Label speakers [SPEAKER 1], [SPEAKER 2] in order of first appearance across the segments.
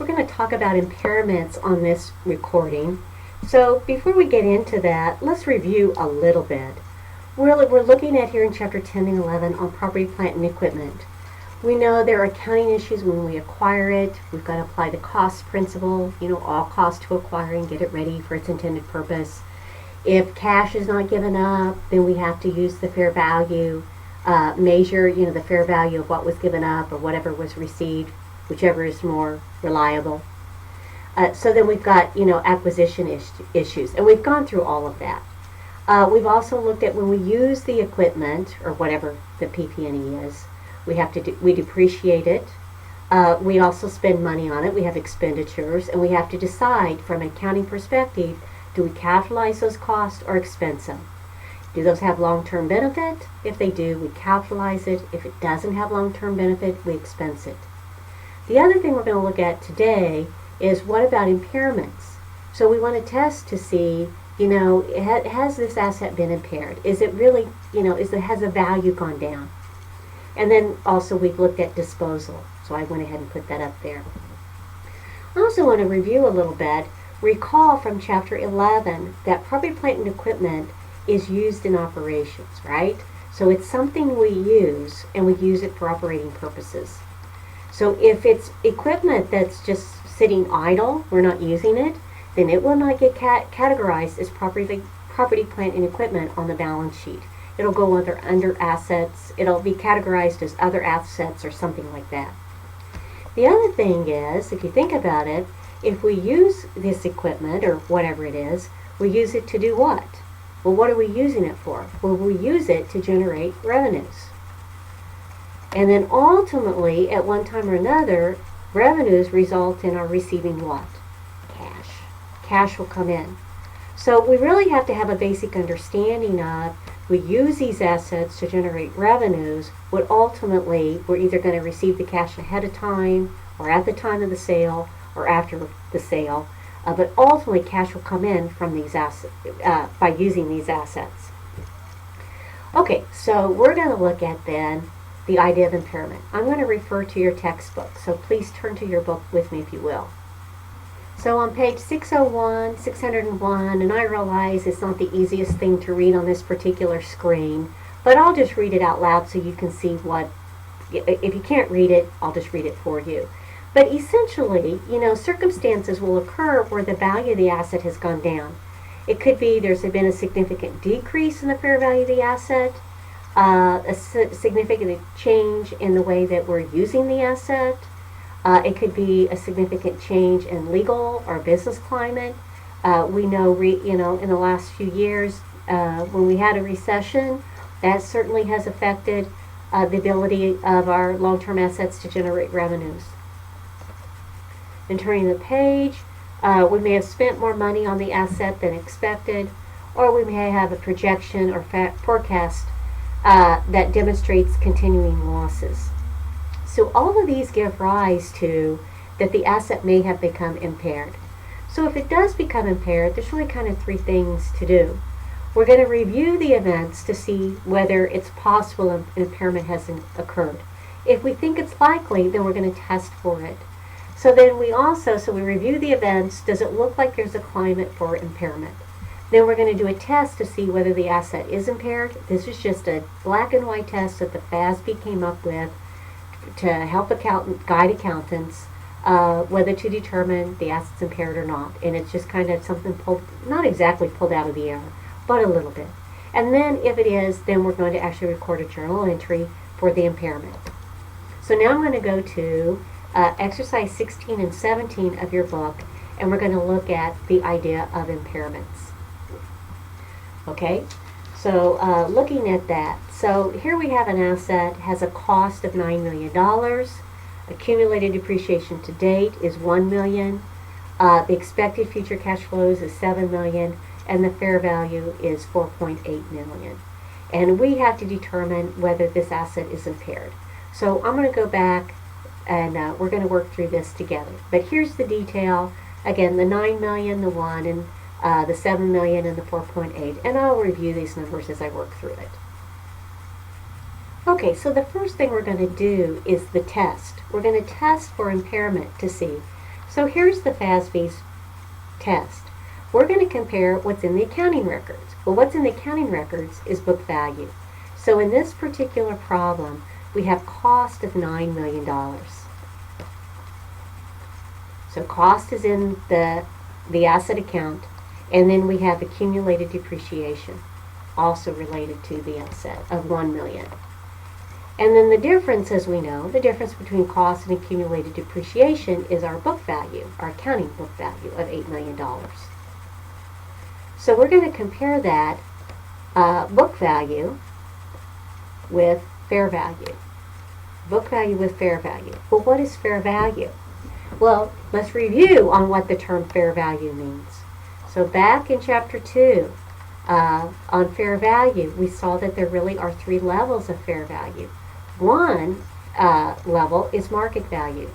[SPEAKER 1] we're going to talk about impairments on this recording. So before we get into that, let's review a little bit. We're looking at here in Chapter 10 and 11 on property, plant, and equipment. We know there are accounting issues when we acquire it. We've got to apply the cost principle, all costs to acquire and get it ready for its intended purpose. If cash is not given up, then we have to use the fair value measure, the fair value of what was given up or whatever was received, whichever is more reliable. So then we've got, acquisition issues, and we've gone through all of that. We've also looked at when we use the equipment, or whatever the PP&E is, we depreciate it. We also spend money on it. We have expenditures, and we have to decide from an accounting perspective, do we capitalize those costs or expense them? Do those have long-term benefit? If they do, we capitalize it. If it doesn't have long-term benefit, we expense it. The other thing we're going to look at today is what about impairments? So we want to test to see, has this asset been impaired? Is it really, has the value gone down? And then also we've looked at disposal. So I went ahead and put that up there. I also want to review a little bit. Recall from Chapter 11 that property, plant, and equipment is used in operations, right? So it's something we use, and we use it for operating purposes. So if it's equipment that's just sitting idle, we're not using it, then it will not get categorized as property, plant, and equipment on the balance sheet. It'll go under assets. It'll be categorized as other assets or something like that. The other thing is, if you think about it, if we use this equipment or whatever it is, we use it to do what? Well, what are we using it for? Well, we use it to generate revenues. And then ultimately, at one time or another, revenues result in our receiving what? Cash. Cash will come in. So we really have to have a basic understanding of we use these assets to generate revenues, but ultimately we're either going to receive the cash ahead of time or at the time of the sale or after the sale, but ultimately cash will come in from these assets by using these assets. Okay, so we're going to look at then the idea of impairment. I'm going to refer to your textbook, so please turn to your book with me if you will. So on page 601, 601, and I realize it's not the easiest thing to read on this particular screen, but I'll just read it out loud so you can see what, if you can't read it, I'll just read it for you. But essentially, circumstances will occur where the value of the asset has gone down. It could be there's been a significant decrease in the fair value of the asset, a significant change in the way that we're using the asset. It could be a significant change in legal or business climate. We know, in the last few years, when we had a recession, that certainly has affected the ability of our long-term assets to generate revenues. And turning the page, we may have spent more money on the asset than expected, or we may have a projection or forecast that demonstrates continuing losses. So all of these give rise to that the asset may have become impaired. So if it does become impaired, there's really kind of three things to do. We're going to review the events to see whether it's possible an impairment has occurred. If we think it's likely, then we're going to test for it. So then we review the events. Does it look like there's a climate for impairment? Then we're going to do a test to see whether the asset is impaired. This is just a black and white test that the FASB came up with to help guide accountants whether to determine the asset's impaired or not. And it's just kind of something not exactly pulled out of the air, but a little bit. And then if it is, then we're going to actually record a journal entry for the impairment. So now I'm going to go to exercise 16 and 17 of your book, and we're going to look at the idea of impairments. Okay, so looking at that, so here we have an asset has a cost of $9 million. Accumulated depreciation to date is $1 million. The expected future cash flows is $7 million, and the fair value is $4.8 million. And we have to determine whether this asset is impaired. So I'm going to go back and we're going to work through this together. But here's the detail. Again, the $9 million, the 1, and the $7 million and the 4.8. And I'll review these numbers as I work through it. Okay, so the first thing we're going to do is the test. We're going to test for impairment to see. So here's the FASB's test. We're going to compare what's in the accounting records. Well, what's in the accounting records is book value. So in this particular problem, we have cost of $9 million. So cost is in the asset account, and then we have accumulated depreciation, also related to the asset of $1 million. And then the difference, as we know, the difference between cost and accumulated depreciation is our book value, our accounting book value of $8 million. So we're going to compare that book value with fair value. Book value with fair value. Well, what is fair value? Well, let's review on what the term fair value means. So back in Chapter 2, on fair value, we saw that there really are 3 levels of fair value. One level is market value.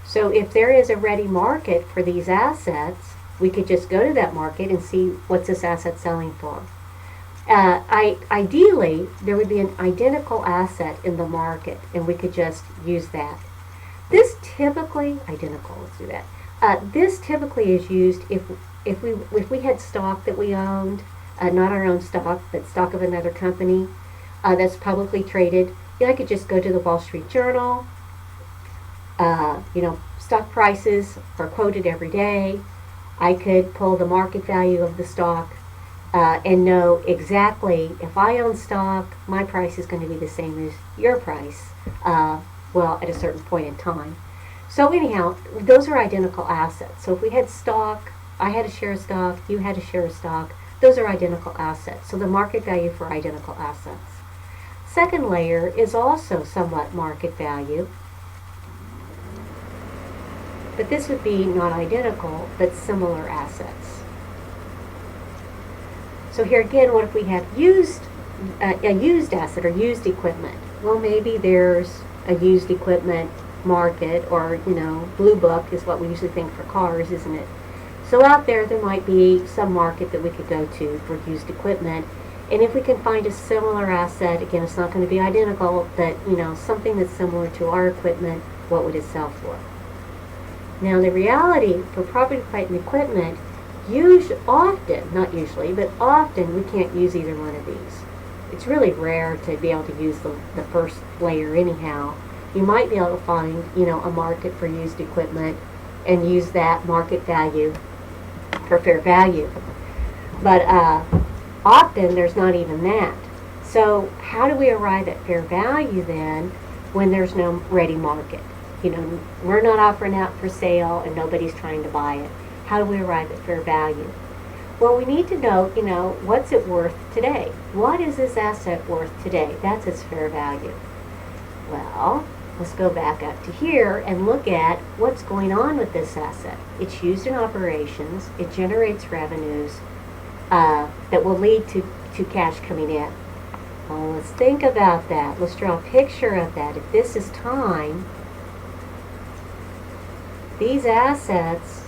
[SPEAKER 1] So if there is a ready market for these assets, we could just go to that market and see what's this asset selling for. Ideally, there would be an identical asset in the market, and we could just use that. This typically, let's do that. This typically is used if we had stock that we owned, not our own stock, but stock of another company that's publicly traded. I could just go to the Wall Street Journal. Stock prices are quoted every day. I could pull the market value of the stock and know exactly if I own stock, my price is going to be the same as your price, at a certain point in time. So anyhow, those are identical assets. So if we had stock, I had a share of stock, you had a share of stock, those are identical assets. So the market value for identical assets. Second layer is also somewhat market value, but this would be not identical, but similar assets. So here again, what if we have a used asset or used equipment? Well, maybe there's a used equipment market, or Blue Book is what we usually think for cars, isn't it? So out there might be some market that we could go to for used equipment. And if we can find a similar asset, again, it's not going to be identical, but something that's similar to our equipment, what would it sell for? Now, the reality for property, plant, and equipment, often we can't use either one of these. It's really rare to be able to use the first layer anyhow. You might be able to find, a market for used equipment and use that market value for fair value. But often there's not even that. So how do we arrive at fair value then when there's no ready market? We're not offering out for sale and nobody's trying to buy it. How do we arrive at fair value? Well, we need to know, what's it worth today? What is this asset worth today? That's its fair value. Well, let's go back up to here and look at what's going on with this asset. It's used in operations. It generates revenues that will lead to cash coming in. Well, let's think about that. Let's draw a picture of that. If this is time, these assets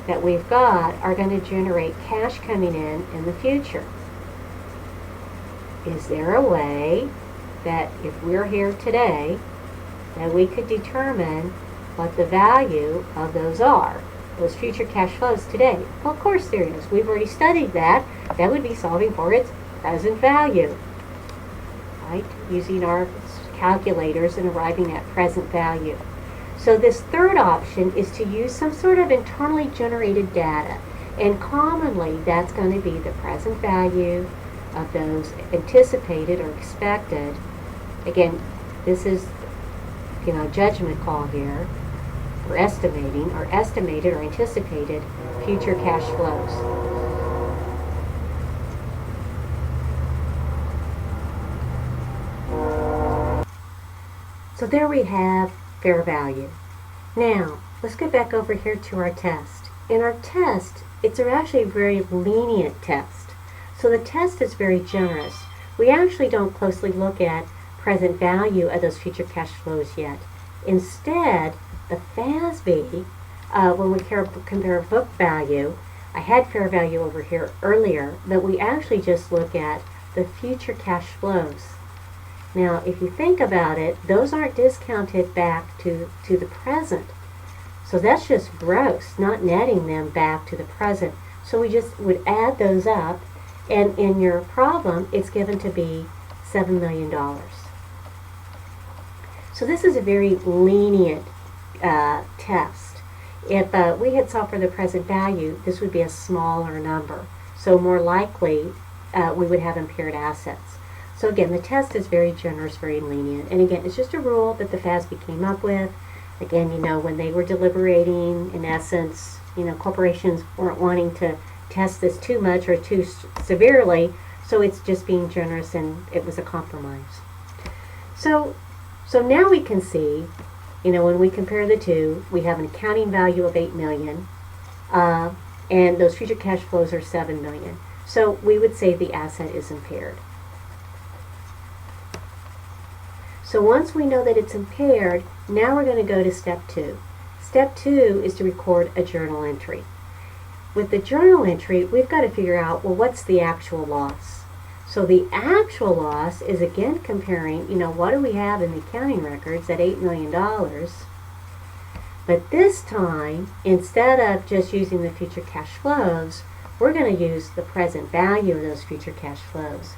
[SPEAKER 1] that we've got are going to generate cash coming in the future. Is there a way that if we're here today, that we could determine what the value of those are, those future cash flows today? Well, of course there is. We've already studied that. That would be solving for its present value, right? Using our calculators and arriving at present value. So this third option is to use some sort of internally generated data, and commonly that's going to be the present value of those anticipated or expected. Again, this is judgment call here. We're estimating or estimated or anticipated future cash flows. So there we have fair value. Now, let's get back over here to our test. In our test, it's actually a very lenient test. So the test is very generous. We actually don't closely look at present value of those future cash flows yet. Instead, the FASB, when we compare book value, I had fair value over here earlier, but we actually just look at the future cash flows. Now, if you think about it, those aren't discounted back to the present. So that's just gross, not netting them back to the present. So we just would add those up, and in your problem, it's given to be $7 million. So this is a very lenient test. If we had solved for the present value, this would be a smaller number. So more likely, we would have impaired assets. So again, the test is very generous, very lenient. And again, it's just a rule that the FASB came up with. Again, when they were deliberating, in essence, corporations weren't wanting to test this too much or too severely, so it's just being generous, and it was a compromise. So now we can see, when we compare the two, we have an accounting value of $8 million, and those future cash flows are $7 million. So we would say the asset is impaired. So once we know that it's impaired, now we're going to go to step 2. Step 2 is to record a journal entry. With the journal entry, we've got to figure out, well, what's the actual loss? So the actual loss is again comparing, what do we have in the accounting records at $8 million? But this time, instead of just using the future cash flows, we're going to use the present value of those future cash flows.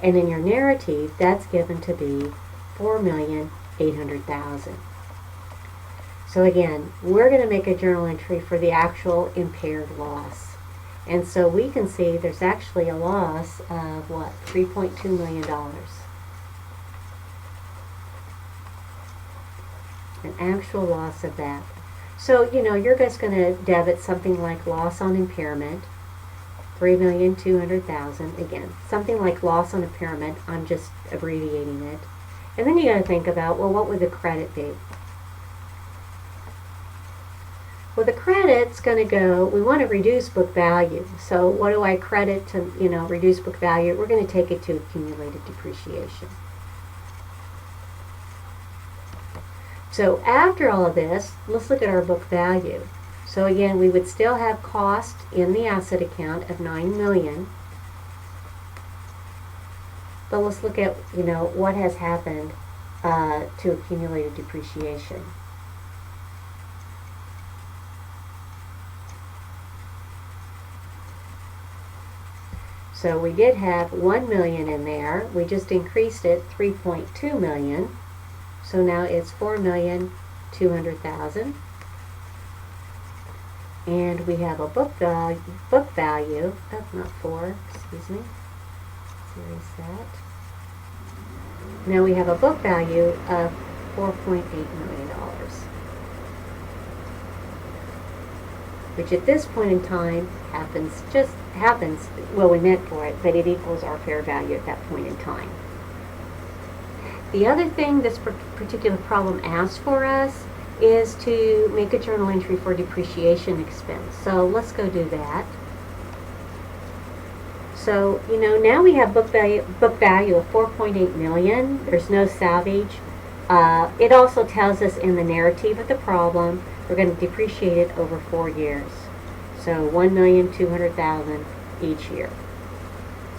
[SPEAKER 1] And in your narrative, that's given to be $4,800,000. So again, we're going to make a journal entry for the actual impaired loss. And so we can see there's actually a loss of what? $3.2 million. An actual loss of that. So, you're just going to debit something like loss on impairment, $3,200,000. Again, something like loss on impairment. I'm just abbreviating it. And then you got to think about, well, what would the credit be? Well, the credit's going to go, we want to reduce book value. So what do I credit to, reduce book value? We're going to take it to accumulated depreciation. So after all of this, let's look at our book value. So again, we would still have cost in the asset account of $9 million. But let's look at, what has happened to accumulated depreciation. So we did have $1 million in there. We just increased it $3.2 million. So now it's $4,200,000. And we have a book value, not 4, excuse me. Let's erase that. Now we have a book value of $4.8 million. Which at this point in time happens, well, we meant for it, but it equals our fair value at that point in time. The other thing this particular problem asks for us is to make a journal entry for depreciation expense. So let's go do that. So, now we have book value of $4.8 million. There's no salvage. It also tells us in the narrative of the problem, we're going to depreciate it over 4 years. So $1,200,000 each year.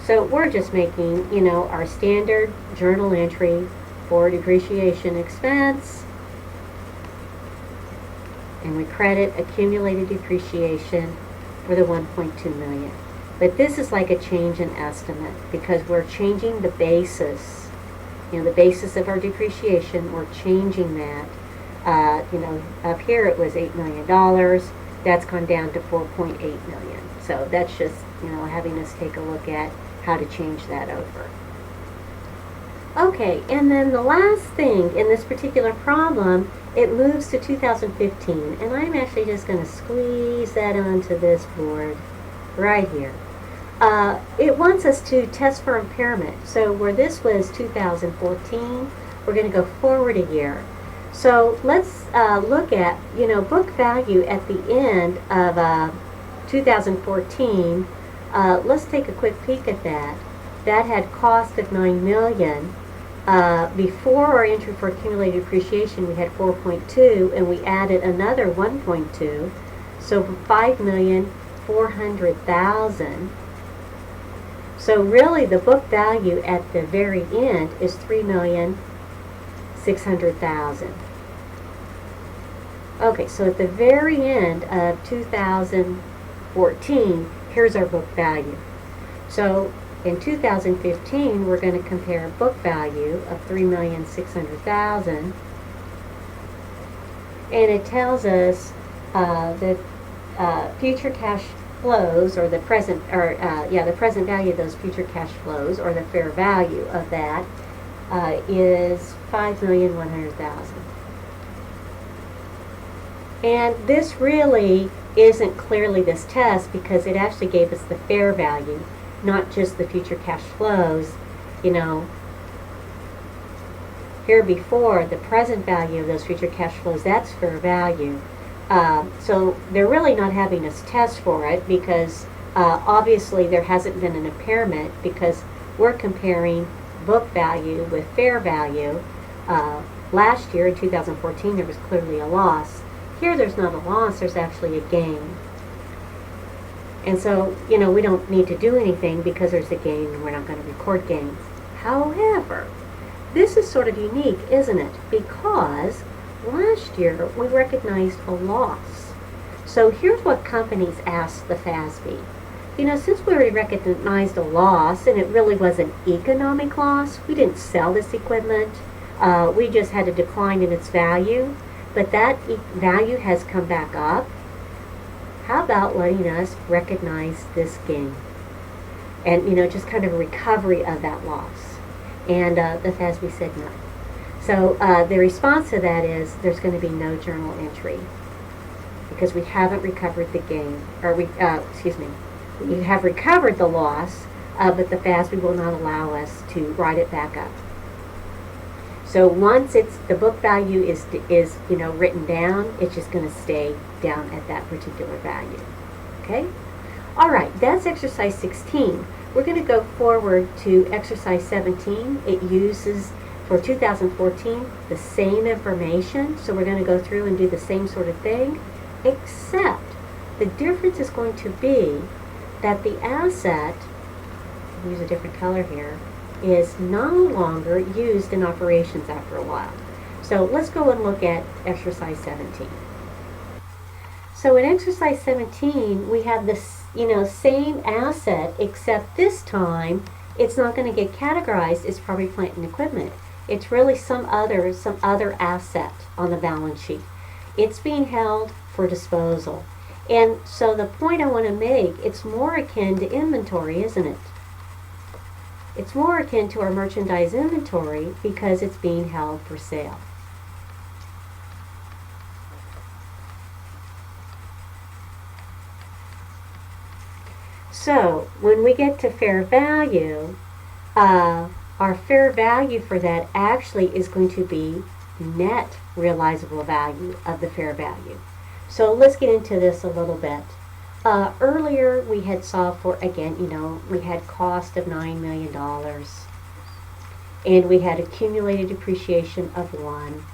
[SPEAKER 1] So we're just making, our standard journal entry for depreciation expense. And we credit accumulated depreciation for the $1.2 million. But this is like a change in estimate because we're changing the basis. The basis of our depreciation, we're changing that. Up here it was $8 million. That's gone down to $4.8 million. So that's just, having us take a look at how to change that over. Okay, and then the last thing in this particular problem, it moves to 2015. And I'm actually just going to squeeze that onto this board right here. It wants us to test for impairment. So where this was 2014, we're going to go forward a year. So let's look at, book value at the end of 2014. Let's take a quick peek at that. That had cost of $9 million. Before our entry for accumulated depreciation, we had 4.2, and we added another 1.2. So $5,400,000. So really, the book value at the very end is $3,600,000. Okay, so at the very end of 2014, here's our book value. So in 2015, we're going to compare book value of $3,600,000, and it tells us that future cash flows, or the present, the present value of those future cash flows, or the fair value of that, is $5,100,000. And this really isn't clearly this test because it actually gave us the fair value, not just the future cash flows. You know, here before, the present value of those future cash flows, that's fair value. So they're really not having us test for it because obviously there hasn't been an impairment because we're comparing book value with fair value. Last year, in 2014, there was clearly a loss. Here there's not a loss, there's actually a gain. And so, you know, we don't need to do anything because there's a gain and we're not going to record gains. However, this is sort of unique, isn't it? Because last year we recognized a loss. So here's what companies asked the FASB. You know, since we already recognized a loss and it really was an economic loss, we didn't sell this equipment, we just had a decline in its value, but that value has come back up. How about letting us recognize this gain? And, you know, just kind of a recovery of that loss. And the FASB said no. So the response to that is there's going to be no journal entry because we haven't recovered the gain, or we have recovered the loss, but the FASB will not allow us to write it back up. So once the book value is you know, written down, it's just going to stay down at that particular value. Okay? All right, that's exercise 16. We're going to go forward to exercise 17. It uses, for 2014, the same information. So we're going to go through and do the same sort of thing, except the difference is going to be that the asset, I'll use a different color here, is no longer used in operations after a while. So let's go and look at exercise 17. So in exercise 17, we have this, you know, same asset, except this time it's not going to get categorized as property, plant, and equipment. It's really some other asset on the balance sheet. It's being held for disposal. And so the point I want to make, it's more akin to inventory, isn't it? It's more akin to our merchandise inventory because it's being held for sale. So when we get to fair value, our fair value for that actually is going to be net realizable value of the fair value. So let's get into this a little bit. Earlier we had solved for, again, you know, we had cost of $9 million and we had accumulated depreciation of 1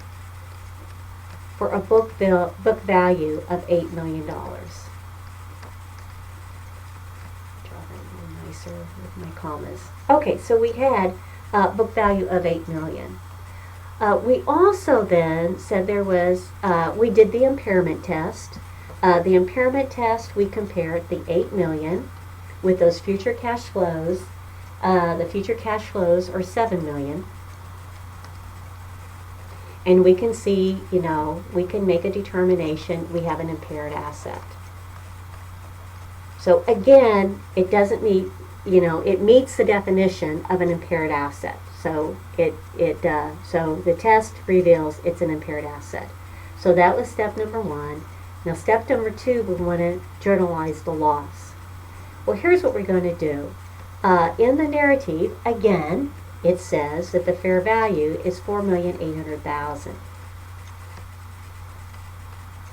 [SPEAKER 1] for a book value of $8 million. Draw that a little nicer with my commas. Okay, so we had book value of $8 million. We also then said there was, we did the impairment test. The impairment test, we compared the $8 million with those future cash flows. The future cash flows are $7 million. And we can see, you know, we can make a determination we have an impaired asset. So again, it doesn't meet, you know, it meets the definition of an impaired asset. So so the test reveals it's an impaired asset. So that was step number 1. Now step number 2, we want to journalize the loss. Well, here's what we're going to do. In the narrative, again, it says that the fair value is $4,800,000.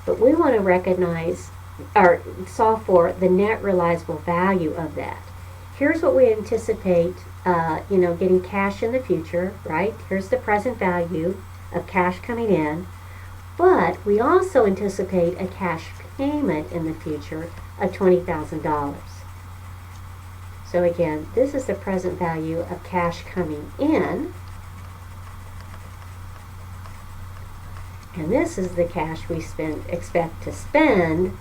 [SPEAKER 1] But we want to recognize or solve for the net realizable value of that. Here's what we anticipate, you know, getting cash in the future, right? Here's the present value of cash coming in. But we also anticipate a cash payment in the future of $20,000. So again, this is the present value of cash coming in. And this is the cash we expect to spend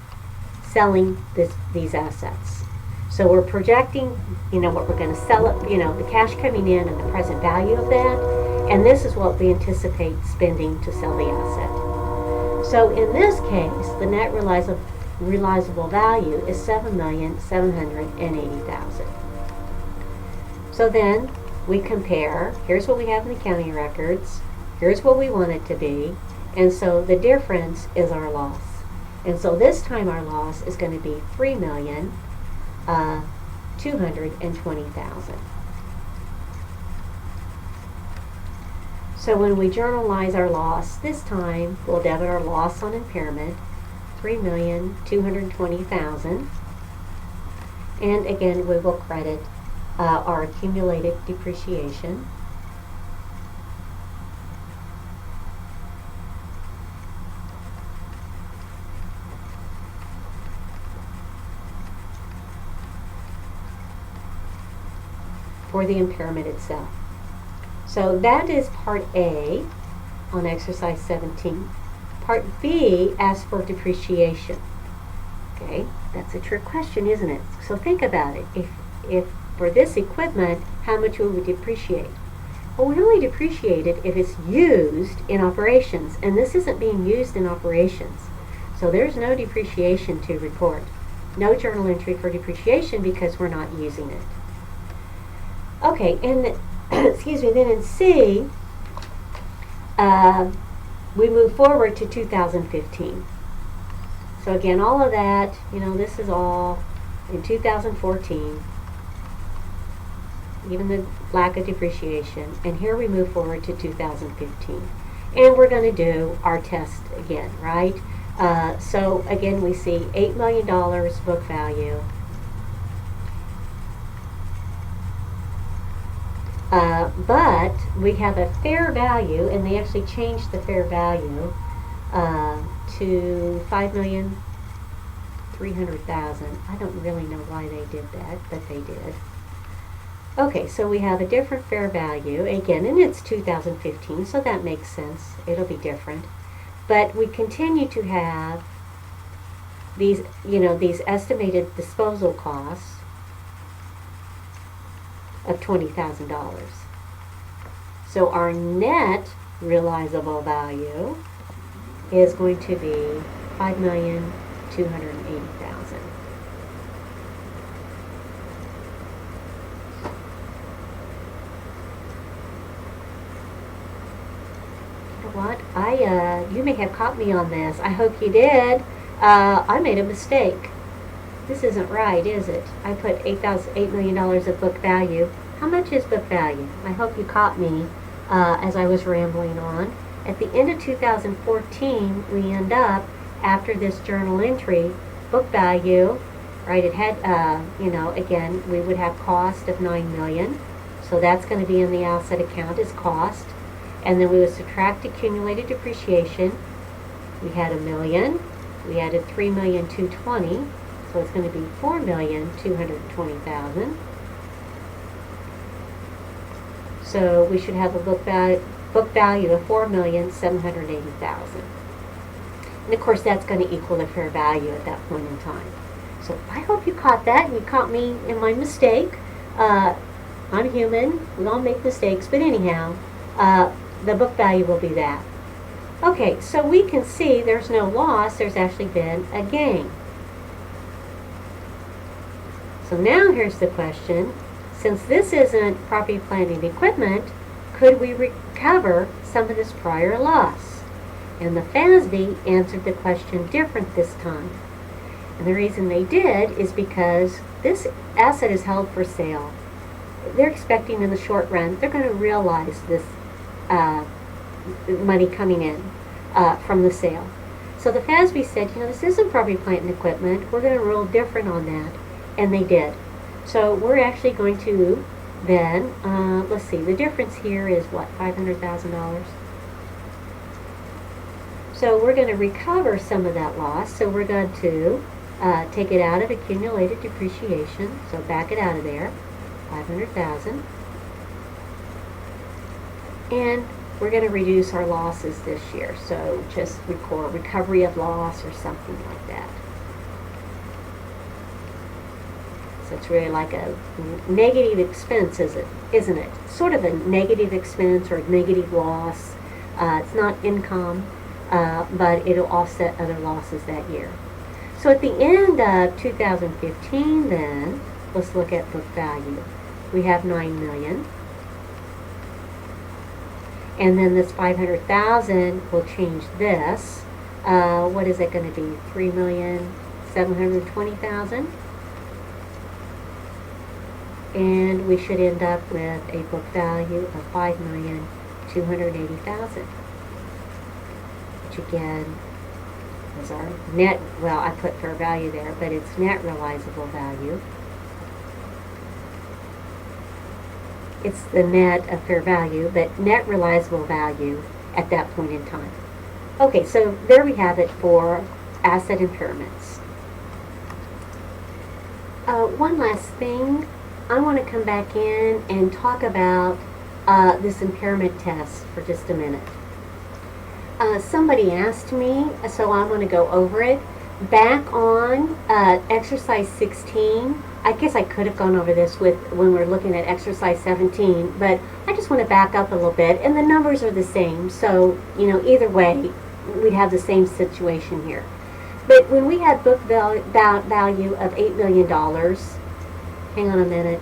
[SPEAKER 1] selling these assets. So we're projecting, what we're going to sell it, the cash coming in and the present value of that. And this is what we anticipate spending to sell the asset. So in this case, the net realizable value is $7,780,000. So then we compare, here's what we have in the accounting records, here's what we want it to be, and so the difference is our loss. And so this time our loss is going to be $3,220,000. So when we journalize our loss, this time we'll debit our loss on impairment, $3,220,000. And again, we will credit our accumulated depreciation. For the impairment itself. So that is part A on exercise 17. Part B asks for depreciation. Okay, that's a trick question, isn't it? So think about it. If for this equipment, how much will we depreciate? Well, we only depreciate it if it's used in operations, and this isn't being used in operations. So there's no depreciation to record. No journal entry for depreciation because we're not using it. Okay, and excuse me, then in C, we move forward to 2015. So again, all of that, this is all in 2014, even the lack of depreciation. And here we move forward to 2015. And we're going to do our test again, right? So again, we see $8 million book value. But we have a fair value, and they actually changed the fair value to $5,300,000. I don't really know why they did that, but they did. Okay, so we have a different fair value, again, and it's 2015, so that makes sense. It'll be different. But we continue to have these, these estimated disposal costs of $20,000. So our net realizable value is going to be $5,280,000. What? You may have caught me on this. I hope you did. I made a mistake. This isn't right, is it? I put $8 million of book value. How much is book value? I hope you caught me as I was rambling on. At the end of 2014, we end up, after this journal entry, book value, right, it had, again, we would have cost of $9 million. So that's going to be in the asset account as cost. And then we would subtract accumulated depreciation. We had $1 million. We added $3,220,000. So it's going to be $4,220,000. So we should have a book value of $4,780,000. And of course that's going to equal the fair value at that point in time. So I hope you caught that and you caught me in my mistake. I'm human. We all make mistakes. But anyhow, the book value will be that. Okay, so we can see there's no loss. There's actually been a gain. So now here's the question. Since this isn't property, plant, and equipment, could we recover some of this prior loss? And the FASB answered the question different this time. And the reason they did is because this asset is held for sale. They're expecting in the short run, they're going to realize this money coming in from the sale. So the FASB said, this isn't property, plant, and equipment. We're going to rule different on that. And they did. So we're actually going to then, let's see, the difference here is what, $500,000? So we're going to recover some of that loss. So we're going to take it out of accumulated depreciation. So back it out of there, $500,000. And we're going to reduce our losses this year. So just record recovery of loss or something like that. So it's really like a negative expense, isn't it? Sort of a negative expense or a negative loss. It's not income, but it'll offset other losses that year. So at the end of 2015 then, let's look at book value. We have $9 million. And then this $500,000 will change this. What is it going to be? $3,720,000. And we should end up with a book value of $5,280,000, which again is our net, well, I put fair value there, but it's net realizable value. It's the net of fair value, but net realizable value at that point in time. Okay, so there we have it for asset impairments. One last thing. I want to come back in and talk about this impairment test for just a minute. Somebody asked me, so I want to go over it. Back on exercise 16, I guess I could have gone over this when we're looking at exercise 17, but I just want to back up a little bit, and the numbers are the same, so either way, we'd have the same situation here. But when we had book value of $8 million, hang on a minute.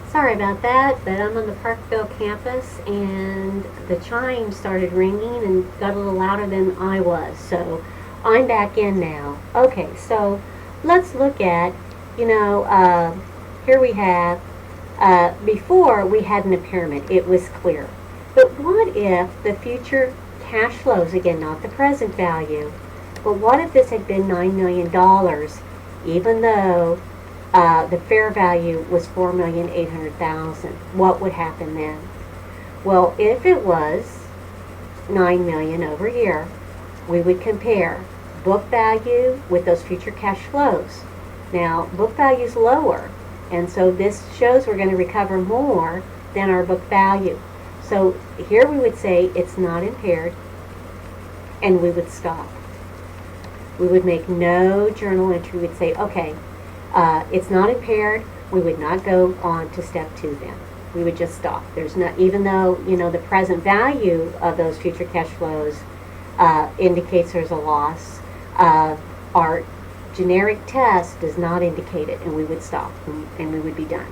[SPEAKER 1] Sorry about that, but I'm on the Parkville campus and the chime started ringing and got a little louder than I was. So I'm back in now. Okay, so let's look at, here we have, before we had an impairment, it was clear. But what if the future cash flows, again, not the present value, but what if this had been $9 million, even though the fair value was $4,800,000. What would happen then? Well, if it was $9 million over here, we would compare book value with those future cash flows. Now, book value is lower, and so this shows we're going to recover more than our book value. So here we would say it's not impaired, and we would stop. We would make no journal entry. We would say, okay, it's not impaired. We would not go on to step 2 then. We would just stop. There's not, even though the present value of those future cash flows indicates there's a loss, our generic test does not indicate it, and we would stop and we would be done.